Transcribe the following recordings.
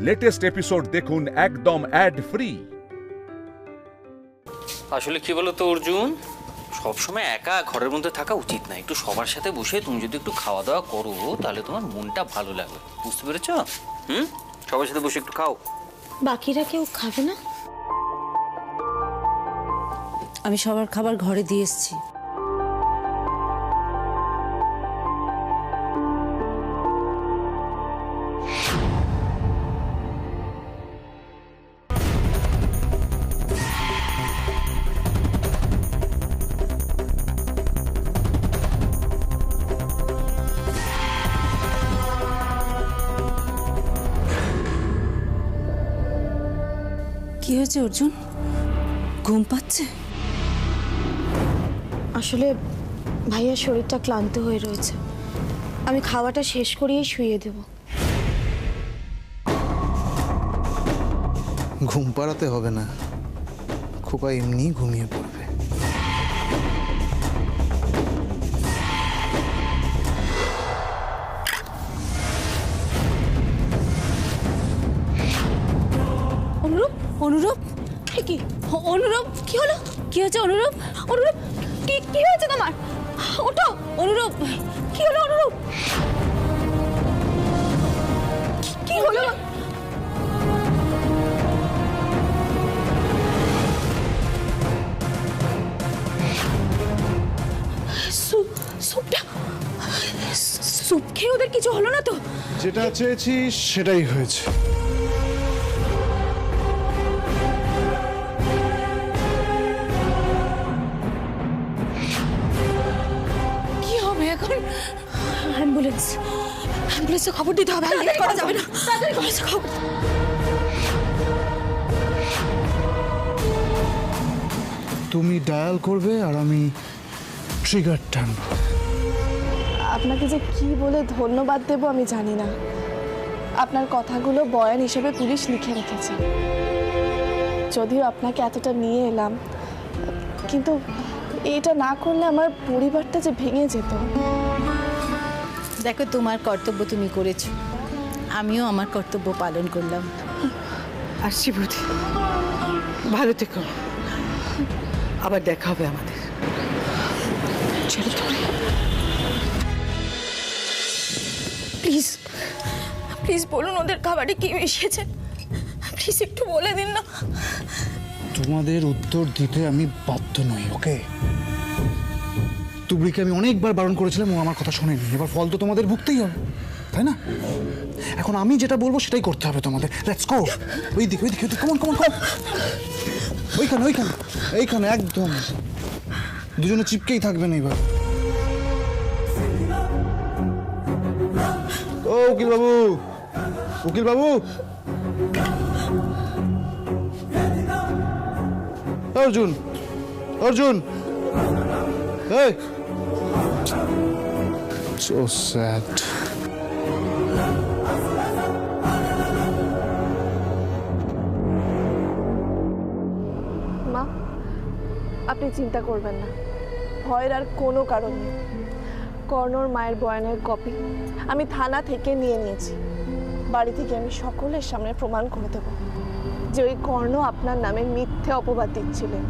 Latest episode দেখুন একদম add free. আসলে কি বলো তো অর্জুন, সবসময় একা ঘরের মধ্যে থাকা উচিত না। একটু সবার সাথে বসে তুমি যদি একটু খাওয়া দাওয়া করো তাহলে তোমার মনটা ভালো লাগবে, বুঝতে পেরেছ? সবার সাথে বসে একটু খাও। বাকিরা কেউ খাবে না? আমি সবার খাবার ঘরে দিয়ে এসেছি। কি হয়েছে অর্জুন, ঘুম পাচ্ছে? আসলে ভাইয়ার শরীরটা ক্লান্ত হয়ে রয়েছে, আমি খাওয়াটা শেষ করিয়েই শুইয়ে দেব। ঘুম পাড়াতে হবে না, খোকা এমনি ঘুমিয়ে পড়বে। অনুরূপ, অনুরূপ, কি অনুরূপ, কি হলো? কি হয়েছে অনুরূপ? অনুরূপ, কি হয়েছে তোমার? ওঠো অনুরূপ, কি হলো অনুরূপ? কি হলো? স্যুপ খেয়ে ওদের কিছু হলো না তো? যেটা চেয়েছিস সেটাই হয়েছে। কি হবে এখন? অ্যাম্বুলেন্সে খবর দিতে হবে, আর লেট করা যাবে না। খবর। তুমি ডায়াল করবে আর আমি ট্রিগার টানব। আপনাকে যে কি বলে ধন্যবাদ দেব আমি জানি না। আপনার কথাগুলো বয়ান হিসেবে পুলিশ লিখে রেখেছে। যদিও আপনাকে এতটা নিয়ে এলাম, কিন্তু এটা না করলে আমার পরিবারটা যে ভেঙে যেত। দেখো, তোমার কর্তব্য তুমি করেছো, আমিও আমার কর্তব্য পালন করলাম। আসছি বুঝি, ভালো থেকো, আবার দেখা হবে আমাদের। চলো তুমি। প্লিজ প্লিজ বলুন ওদের খাবারে কি মিশিয়েছে, প্লিজ একটু বলে দিন না। তোমাদের উত্তর দিতে আমি বাধ্য নই, ওকে? তুবড়িকে আমি অনেকবার বারণ করেছিলাম, ও আমার কথা শোনেনি। এবার ফল তো তোমাদের ভুগতেই হবে, তাই না? এখন আমি যেটা বলবো সেটাই করতে হবে তোমাদের। Let's go. ওইদিকে ওইদিকে, কমন কমন কমন, ওইখানে ওইখানে এইখানে, একদম দুজনে চিপকেই থাকবেন এবার। ও উকিল বাবু, উকিল বাবু, অর্জুন, অর্জুন, এই so sad. মা, আপনি চিন্তা করবেন না, ভয়ের আর কোনো কারণ নেই। কর্ণর মায়ের বয়ানের কপি আমি থানা থেকে নিয়ে নিয়েছি। বাড়ি থেকে আমি সকলের সামনে প্রমাণ করে দেব যে ওই কর্ণ আপনার নামে মিথ্যে অপবাদ দিচ্ছিলেন।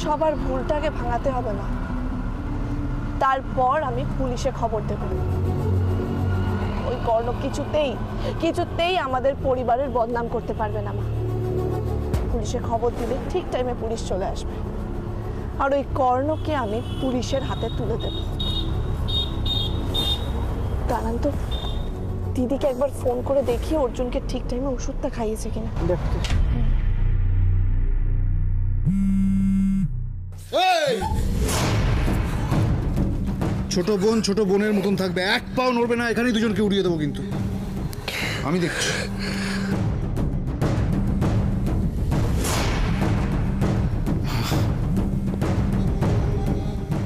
সবার ভুলটাকে ভাঙাতে হবে না, তারপর আমি পুলিশে খবর দেব। ওই কর্ণ কিছুতেই আমাদের পরিবারের বদনাম করতে পারবে না মা। পুলিশে খবর দিলে ঠিক টাইমে পুলিশ চলে আসবে, আর ওই কর্ণকে আমি পুলিশের হাতে তুলে দেব। দাঁড়ান তো, দিদিকে একবার ফোন করে দেখি অর্জুনকে ঠিক টাইমে ওষুধটা খাইয়েছে কিনা। ছোট বোন ছোট বোনের মতন থাকবে, এক পাও নড়বে না। এখানেই দুজনকে উড়িয়ে দেবো, কিন্তু আমি দেখছি।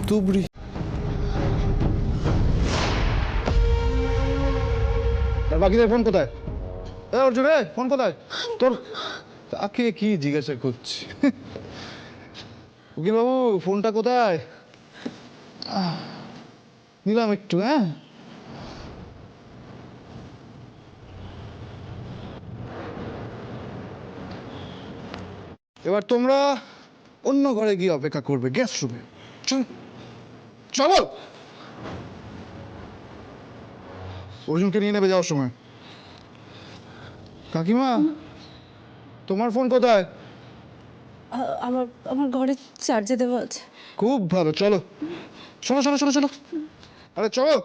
তুবড়ি, বাকিদের ফোন কোথায়? অর্জুন, ফোন কোথায় তোর? তাকে কি জিজ্ঞাসা করছি? উকিল বাবু, ফোনটা কোথায়? নিলাম একটু। এবার তোমরা অন্য ঘরে গিয়ে অপেক্ষা করবে, গেস্ট রুমে। চলো, অর্জুনকে নিয়ে নেবে যাওয়ার সময়। কাকিমা, তোমার ফোন কোথায়? আমার আমার ঘরে চার্জে দেওয়া আছে। খুব ভালো, চলো। শোনো শোনো শোনো শোনো, আরে চলো।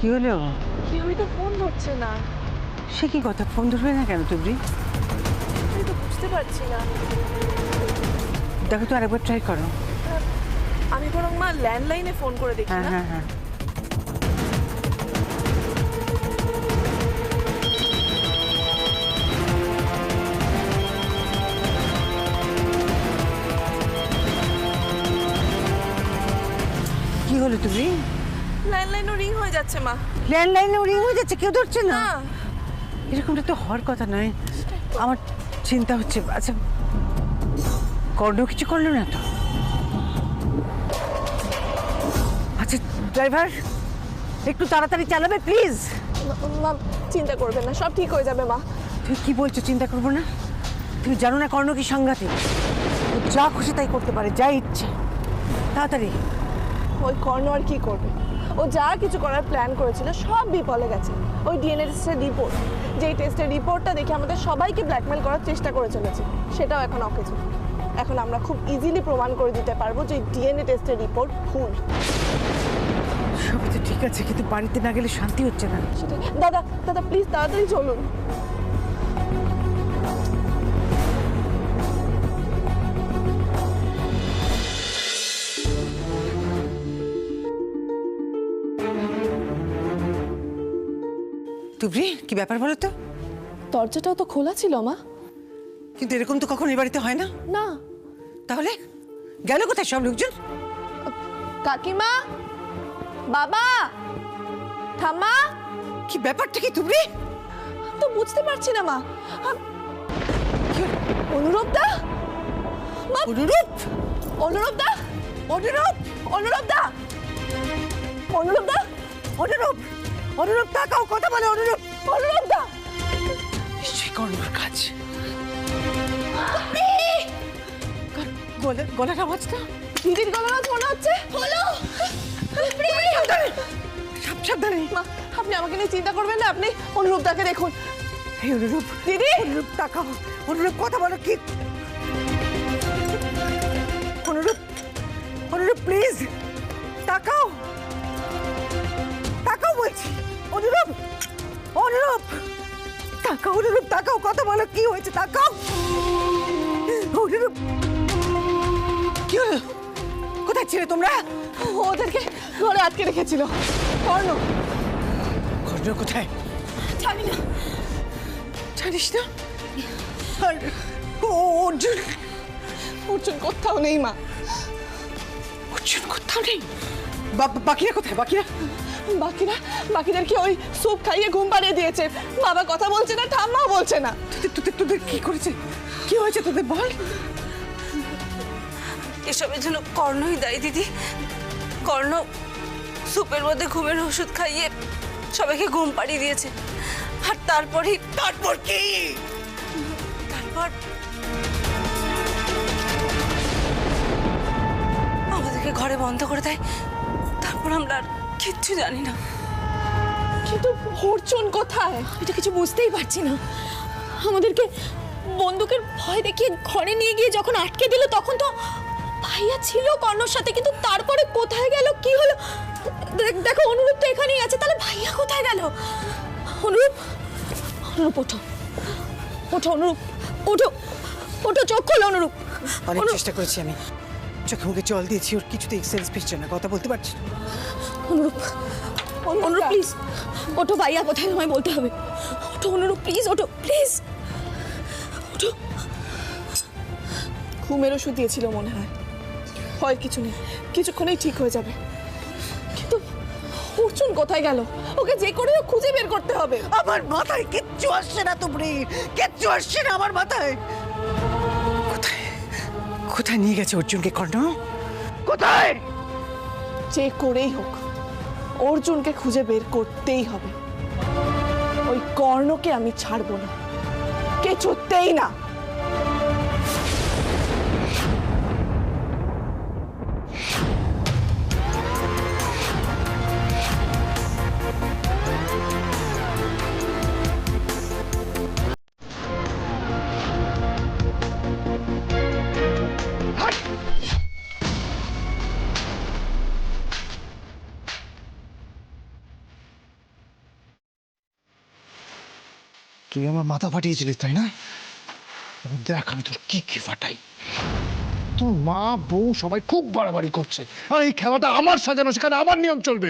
কি হলো? কেউই তো ফোন ধরছে না। সে কি কথা, ফোন ধরবে না কেন তুবড়ি? আমি তো বুঝতে পারছি না। দেখো তো আরেকবার ট্রাই করো। আমি বরং মা ল্যান্ডলাইনে ফোন করে দেখি হ্যাঁ না। হ্যাঁ হ্যাঁ। কি হলো তুমি? ল্যান্ডলাইনও রিং হয়ে যাচ্ছে মা। ল্যান্ডলাইনে রিং হয়ে যাচ্ছে, কেউ ধরছে না। না, এরকমটা তো হওয়ার কথা নয়। আমার চিন্তা হচ্ছে, আচ্ছা কর্ণ কিছু করলো না তো? আচ্ছা ড্রাইভার, একটু তাড়াতাড়ি চালাবে প্লিজ। মা চিন্তা করবেন না, সব ঠিক হয়ে যাবে মা। তুমি কি বলছো চিন্তা করবো না? তুমি জানো না কর্ণ কি সাংঘাতিক? ও যা খুশি তাই করতে পারে, যা ইচ্ছে। তাড়াতাড়ি। ওই কর্ণ আর কি করবে? ও যা কিছু করার প্ল্যান করেছিল সব বিফলে গেছে। ওই ডিএনএ টেস্টের রিপোর্ট, যেই টেস্টের রিপোর্টটা দেখে আমাদের সবাইকে ব্ল্যাকমেল করার চেষ্টা করে চলেছে, সেটাও এখন অকেজো। এখন আমরা খুব ইজিলি প্রমাণ করে দিতে পারবো যে ডিএনএ টেস্টের রিপোর্ট ভুল। সবই তো ঠিক আছে, কিন্তু বাড়িতে না গেলে শান্তি হচ্ছে না। সেটাই। দাদা দাদা প্লিজ তাড়াতাড়ি চলুন। তুবড়ি, কি ব্যাপার বলো তো? দরজাটাও তো খোলা ছিল মা। কিন্তু এরকম তো কখনো এই বাড়িতে হয় না। না। তাহলে গেল কোথায় সব লোকজন? কাকিমা, বাবা, ঠাম্মা, কি ব্যাপারটা কি তুবড়ি? তো বুঝতে পারছি না মা। অনুরূপ দা, মা, অনুরূপ, অনুরূপ দা, অনুরূপ, অনুরূপ দা, অনুরূপ দা, অনুরূপ, অনুরূপ তাকাও, কথা বলে অনুরূপ। অনুরূপ দা। নিশ্চয়ই কর্ণর কাজ। গলার আওয়াজটা দিদির গলার আওয়াজ মনে হচ্ছে। হলো। সাবধানে। মা আপনি আমাকে নিয়ে চিন্তা করবেন না, আপনি অনুরূপ দাকে দেখুন। হে অনুরূপ, দিদি, অনুরূপ তাকাও, অনুরূপ কথা বলো। কি অনুরূপ, অনুরূপ প্লিজ তাকাও, তাকাও বলছি। অনুরূপ, অনুরূপ তাকাও, অনুরূপ তাকাও, কথা বলো। কি হয়েছে তাকাও। অনুরূপ, কি হলো? কোথায় ছিলে তোমরা? ওদেরকে ঘরে আটকে রেখেছিল। কর্ণ। কর্ণ কোথায়? জানি না। জানিস না? আর অর্জুন? অর্জুন কোথাও নেই মা। অর্জুন কোথাও নেই? বাকিরা কোথায়? বাকিরা? বাকিদেরকে ওই স্যুপ খাইয়ে ঘুম পাড়িয়ে দিয়েছে। বাবা কথা বলছে না, ঠাম্মাও বলছে না। তোদের কি করেছে? কি হয়েছে তোদের বল? এসবের জন্য কর্ণই দায়ী দিদি। কর্ণ স্যুপের মধ্যে ঘুমের ওষুধ খাইয়ে সবাইকে ঘুম পাড়িয়ে দিয়েছে। আর তারপর কি? তারপর আমাদেরকে ঘরে বন্ধ করে দেয়। তারপর আমরা আর কিচ্ছু জানি না। কিন্তু অর্জুন কোথায়? আমি তো কিছু বুঝতেই পারছি না। আমাদেরকে বন্দুকের ভয় দেখিয়ে ঘরে নিয়ে গিয়ে যখন আটকে দিল, তখন তো ভাইয়া ছিল কর্ণর সাথে, কিন্তু তারপরে কোথায় গেল, কি হলো? দেখো অনুরূপ তো এখানেই আছে, তাহলে ভাইয়া কোথায় গেল? অনুরূপ, অনুরূপ ওঠো, ওঠো অনুরূপ, ওঠো, ওঠো, চোখ খোলো অনুরূপ। অনেক চেষ্টা করেছি আমি, চোখে মুখে জল দিয়েছি, ওর কিছুতে এক্সেন্স ফিরছে না, কথা বলতে পারছি না। অনুরূপ, অনুরূপ প্লিজ ওঠো, ভাইয়া কোথায় আমায় বলতে হবে। ওঠো অনুরূপ প্লিজ, ওঠো প্লিজ, ওঠো। ঘুমের ওষুধ দিয়েছিল মনে হয়। হয় কিছু নেই, কিছুক্ষণেই ঠিক হয়ে যাবে। কিন্তু অর্জুন কোথায় গেল? ওকে যে করে হোক খুঁজে বের করতে হবে। আমার মাথায় কিচ্ছু আসছে না তুমি, কিচ্ছু আসছে না আমার মাথায়। কোথায় কোথায় নিয়ে গেছে অর্জুনকে কর্ণ? কোথায়? যে করেই হোক অর্জুনকে খুঁজে বের করতেই হবে। ওই কর্ণকে আমি ছাড়বো না, কিছুতেই না। তুই আমার মাথা ফাটিয়েছিলিস তাই না? এবার দেখ আমি তোর কি কি ফাটাই। তোর মা বউ সবাই খুব বাড়াবাড়ি করছে, আর এই খেলাটা আমার সাজানো, সেখানে আমার নিয়ম চলবে।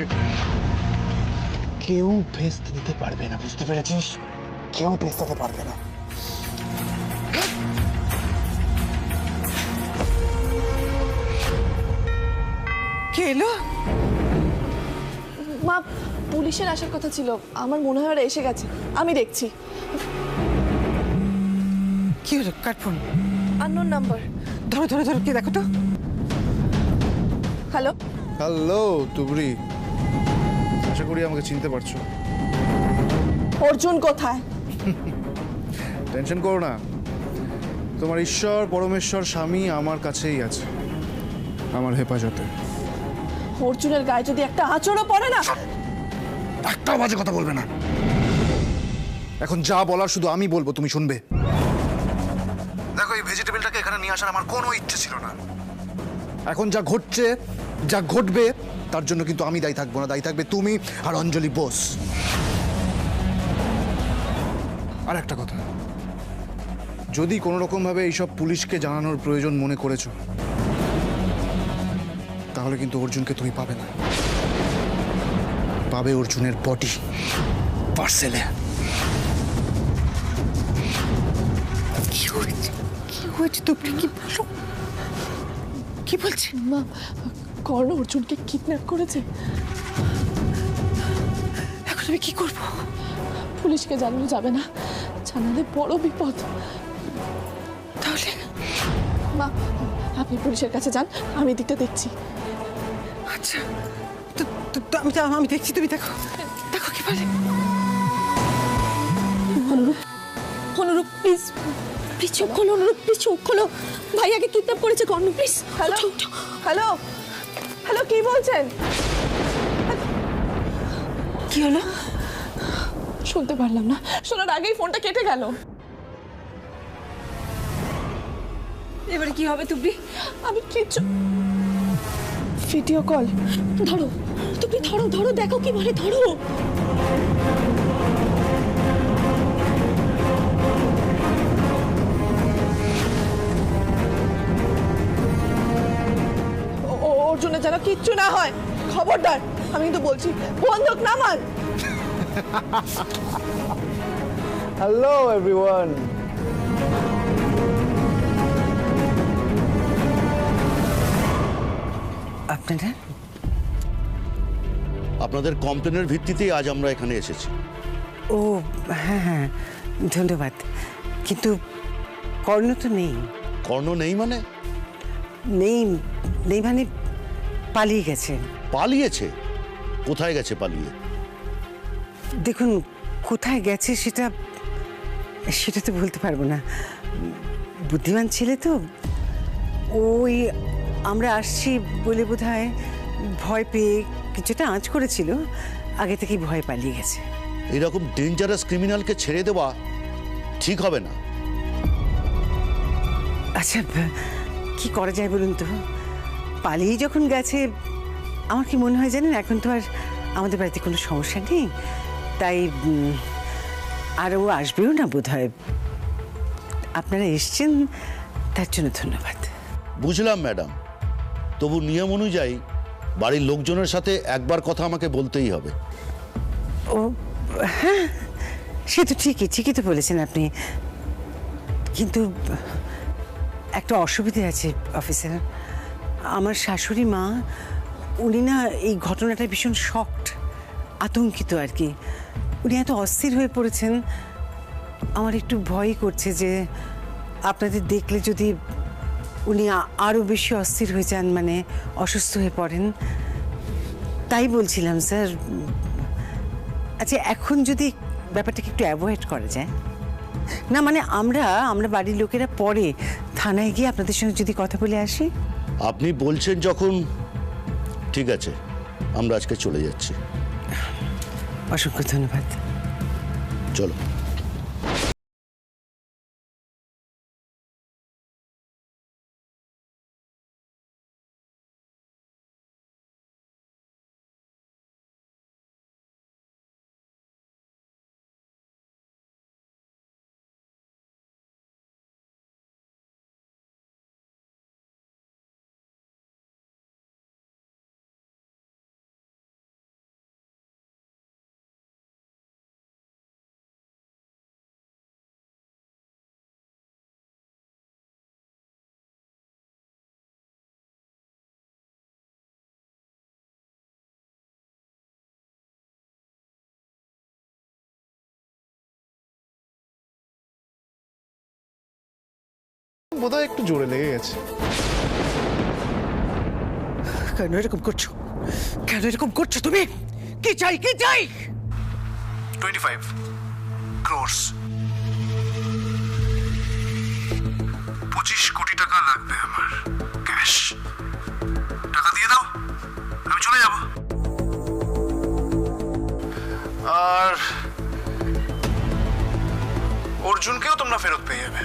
কেউ ভেস্তে দিতে পারবে না, বুঝতে পেরেছিস? কেউ ভেস্তে পারবে না। কে এলো? মা, পুলিশের আসার কথা ছিল, আমার মনে হয় ওরা এসে গেছে, আমি দেখছি। কি হলো? কার ফোন? Unknown number. ধরো ধরো ধরো, কে দেখো তো। হ্যালো, হ্যালো তুবড়ি, আশা করি আমাকে চিনতে পারছো। অর্জুন কোথায়? টেনশন করো না, তোমার ঈশ্বর পরমেশ্বর স্বামী আমার কাছেই আছে, আমার হেফাজতে। অর্জুনের গায়ে যদি একটা আঁচড়ও পড়ে না। একটা বাজে কথা বলবে না। এখন যা বলার শুধু আমি বলবো, তুমি শুনবে। দেখো, এই ভেজিটেবলটাকে এখানে নিয়ে আসার আমার কোনো ইচ্ছে ছিল না। এখন যা ঘটছে, যা ঘটবে, তার জন্য কিন্তু আমি দায়ী থাকবো না, দায়ী থাকবে তুমি আর অঞ্জলি বোস। আর একটা কথা, যদি কোনো রকম ভাবে এইসব পুলিশকে জানানোর প্রয়োজন মনে করেছো, তাহলে কিন্তু অর্জুনকে তুমি পাবে না, পাবে অর্জুনের বডি পার্সেলে। কি হয়েছে? কি হয়েছে? তুমি কি বলো? কি বলছে? মা, কর্ণ অর্জুনকে কিডন্যাপ করেছে। এখন আমি কি করব? পুলিশকে জানানো যাবে না, জানালে বড় বিপদ। তাহলে? মা, আপনি পুলিশের কাছে যান, আমি দিকটা দেখছি। আচ্ছা, আমি দেখছি, তুমি দেখো দেখো কি বলে। অনুরূপ, অনুরূপ প্লিজ, প্লিজ চোখ খোলো, অনুরূপ প্লিজ চোখ খোলো। ভাইয়াকে কিডন্যাপ করেছে কর্ণ, প্লিজ। হ্যালো, হ্যালো, হ্যালো, কি বলছেন? কি হলো? শুনতে পারলাম না, শোনার আগেই ফোনটা কেটে গেল। এবারে কি হবে তুবড়ি? আমি কিচ্ছু। Video call. ধরো তুবড়ি, ধরো ধরো, দেখো কি বলে, ধরো। অর্জুনের যেন কিচ্ছু না হয়, খবরদার। আমি তো বলছি বন্দুক নামান। Hello everyone. আপনারা? আপনাদের কমপ্লেনের ভিত্তিতেই আজ আমরা এখানে এসেছি। ও হ্যাঁ হ্যাঁ, ধন্যবাদ। কিন্তু কর্ণ তো নেই। কর্ণ নেই মানে? নেই নেই মানে পালিয়ে গেছে। পালিয়েছে? কোথায় গেছে পালিয়ে? দেখুন, কোথায় গেছে সেটা সেটা তো বলতে পারবো না। বুদ্ধিমান ছেলে তো, ওই আমরা আসছি বলে বোধহয় ভয় পেয়ে কিছুটা আঁচ করেছিল, আগে থেকেই ভয় পালিয়ে গেছে। এরকম ডেঞ্জারাস ক্রিমিনালকে ছেড়ে দেওয়া ঠিক হবে না। আচ্ছা, কি করা যায় বলুন তো? পালিয়ে যখন গেছে, আমার কি মনে হয় জানেন, এখন তো আর আমাদের বাড়িতে কোনো সমস্যা নেই, তাই আর ও আসবেও না বোধ হয়। আপনারা এসছেন, তার জন্য ধন্যবাদ। বুঝলাম ম্যাডাম, তবু নিয়ম অনুযায়ী বাড়ির লোকজনের সাথে একবার কথা আমাকে বলতেই হবে। ও হ্যাঁ, সে তো ঠিকই ঠিকই তো বলেছেন আপনি, কিন্তু একটা অসুবিধে আছে অফিসার। আমার শাশুড়ি মা, উনি না এই ঘটনাটা ভীষণ শকড। আতঙ্কিত আর কি। উনি এত অস্থির হয়ে পড়েছেন, আমার একটু ভয় করছে যে আপনাদের দেখলে যদি উনি আরও বেশি অস্থির হয়ে যান, মানে অসুস্থ হয়ে পড়েন। তাই বলছিলাম স্যার, আচ্ছা এখন যদি ব্যাপারটাকে একটু অ্যাভয়েড করা যায়। না মানে আমরা বাড়ির লোকেরা পরে থানায় গিয়ে আপনাদের সঙ্গে যদি কথা বলে আসি। আপনি বলছেন যখন, ঠিক আছে, আমরা আজকে চলে যাচ্ছি। অসংখ্য ধন্যবাদ। চলো। বোধহয় একটু জোরে লেগে গেছে। কেন এরকম করছো? কেন এরকম করছো তুমি? কি চাই, কি চাই? 25 crores, 25 কোটি টাকা লাগবে আমার, ক্যাশ। টাকা দিয়ে দাও, আমি চলে যাব। আর অর্জুনকেও তোমরা ফেরত পেয়ে যাবে।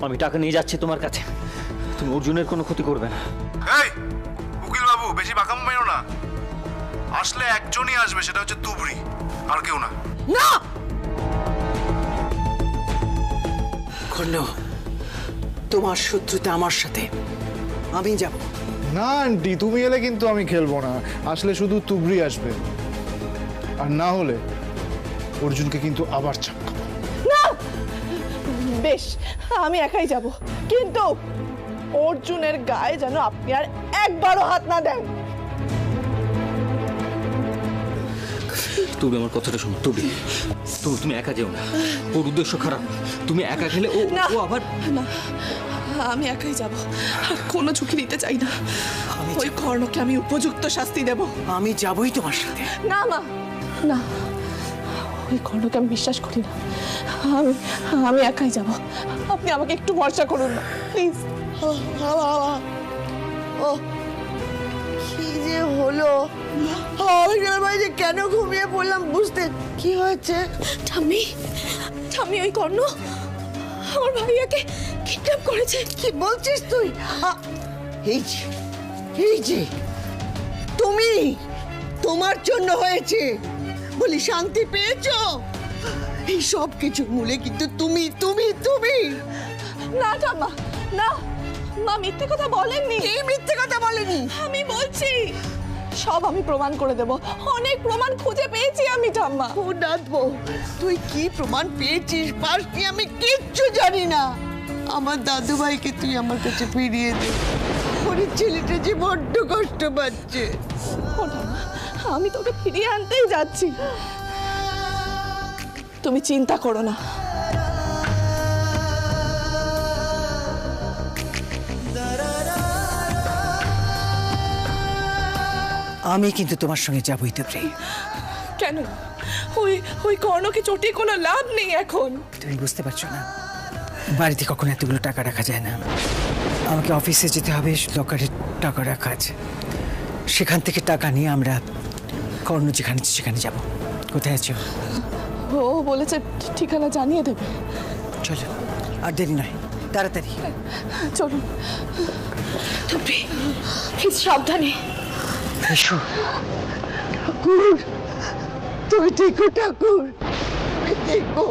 আমি টাকা নিয়ে যাচ্ছি তোমার কাছে, তুমি অর্জুনের কোনো ক্ষতি করবে না। এই উকিল বাবু, বেশি বাঁকামো মেরো না। আসলে একজনই আসবে, সেটা হচ্ছে তুবড়ি, আর কেউ না। না কর্ণ, তোমার শত্রুতা আমার সাথে, আমি যাব না আন্টি, তুমি এলে কিন্তু আমি খেলবো না। আসলে শুধু তুবড়ি আসবে, আর না হলে অর্জুনকে কিন্তু আবার চাপকাবো। বেশ, আমি একাই যাব, কিন্তু অর্জুনের গায়ে যেন আপনি আর একবারও হাত না দেন। তুমি আমার কথাটা শোনো, তুমি একা যেও না, ওর উদ্দেশ্য খারাপ। তুমি একা গেলে ও আবার না, আমি একাই যাব, আর কোনো ঝুঁকি নিতে চাই না। ওই কর্ণকে আমি উপযুক্ত শাস্তি দেব। আমি যাবই তোমার সাথে। না মা, না, ওই কর্ণকে আমি বিশ্বাস করি না। আমি একাই যাব, আপনি আমাকে একটু ভরসা করুন না প্লিজ। ও কি যে হলো, আমি যে কেন ঘুমিয়ে পড়লাম বুঝতে কি হয়েছে? ঠাম্মি ওই কর্ণ আমার ভাইয়াকে কিডন্যাপ করেছে। কি বলছিস তুই? এই যে তুমি, তোমার জন্য হয়েছে বলি শান্তি পেয়েছো? এই সব কিছুর মূলে কিন্তু তুমি তুমি তুমি। না ঠাম্মা, না, মা মিথ্যে কথা বলেননি। এই মিথ্যে কথা বলেনি। আমি বলছি, সব আমি প্রমাণ করে দেব। অনেক প্রমাণ খুঁজে পেয়েছি আমি ঠাম্মা। ও নাথবো, তুই কি প্রমাণ পেয়েছিস পাসনি আমি কিচ্ছু জানি না। আমার দাদু ভাইকে তুই আমার কাছে ফিরিয়ে দে, ওর ছেলেটা যে বড্ড কষ্ট পাচ্ছে। ও ঠাম্মা, আমি তোকে ফিরিয়ে আনতেই যাচ্ছি, তুমি চিন্তা করো না। আমি কিন্তু তোমার সঙ্গে যাবই তো রে। কেন? ওই কর্ণকে চটিয়ে কোনো লাভ নেই এখন। তুমি বুঝতে পারছো না, বাড়িতে কখনো এতগুলো টাকা রাখা যায় না। আমাকে অফিসে যেতে হবে, লকারে টাকা রাখা আছে। সেখান থেকে টাকা নিয়ে আমরা কর্ণ যেখানে সেখানে যাব। কোথায় আছো? ও বলেছে ঠিকানা জানিয়ে দেবে। চলো, আর দেরি নয়, তাড়াতাড়ি চলুন। তুমি প্লিজ সাবধানে এসো। ঠাকুর, তুই দেখো ঠাকুর, দেখো।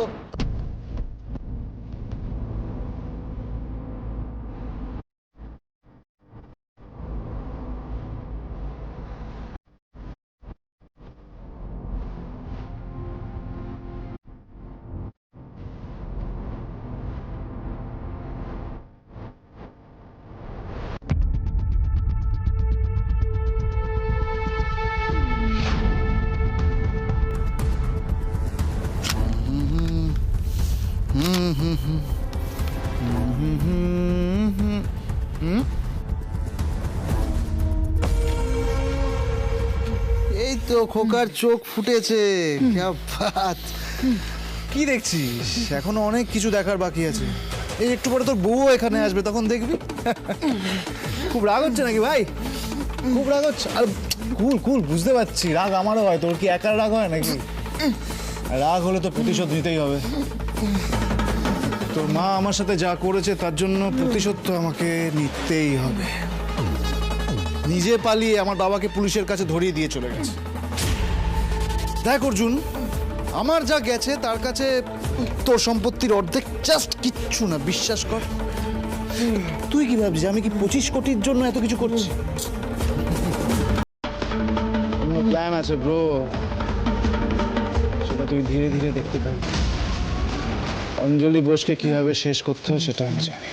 এই তো খোকার চোখ ফুটেছে। ক্যা বাত! কি দেখছিস? এখনো অনেক কিছু দেখার বাকি আছে। এই একটু পরে তোর বউ এখানে আসবে, তখন দেখবি। খুব রাগ হচ্ছে নাকি ভাই? খুব রাগ হচ্ছে? আর কুল কুল, বুঝতে পারছি রাগ আমারও হয়, তোর কি একার রাগ হয় নাকি? রাগ হলে তো প্রতিশোধ নিতেই হবে। তোর মা আমার সাথে যা করেছে তার জন্য প্রতিশোধ তো আমাকে নিতেই হবে। নিজে পালিয়ে আমার বাবাকে পুলিশের কাছে ধরিয়ে দিয়ে চলে গেছে। দেখ অর্জুন, আমার যা গেছে তার কাছে তোর সম্পত্তির অর্ধেক জাস্ট কিচ্ছু না, বিশ্বাস কর। তুই কি ভাবছিস আমি কি 25 কোটির জন্য এত কিছু করছি? প্ল্যান আছে ব্রো, সেটা তুই ধীরে ধীরে দেখতে পাবি। অঞ্জলি বোসকে কিভাবে শেষ করতে হয় সেটা আমি জানি।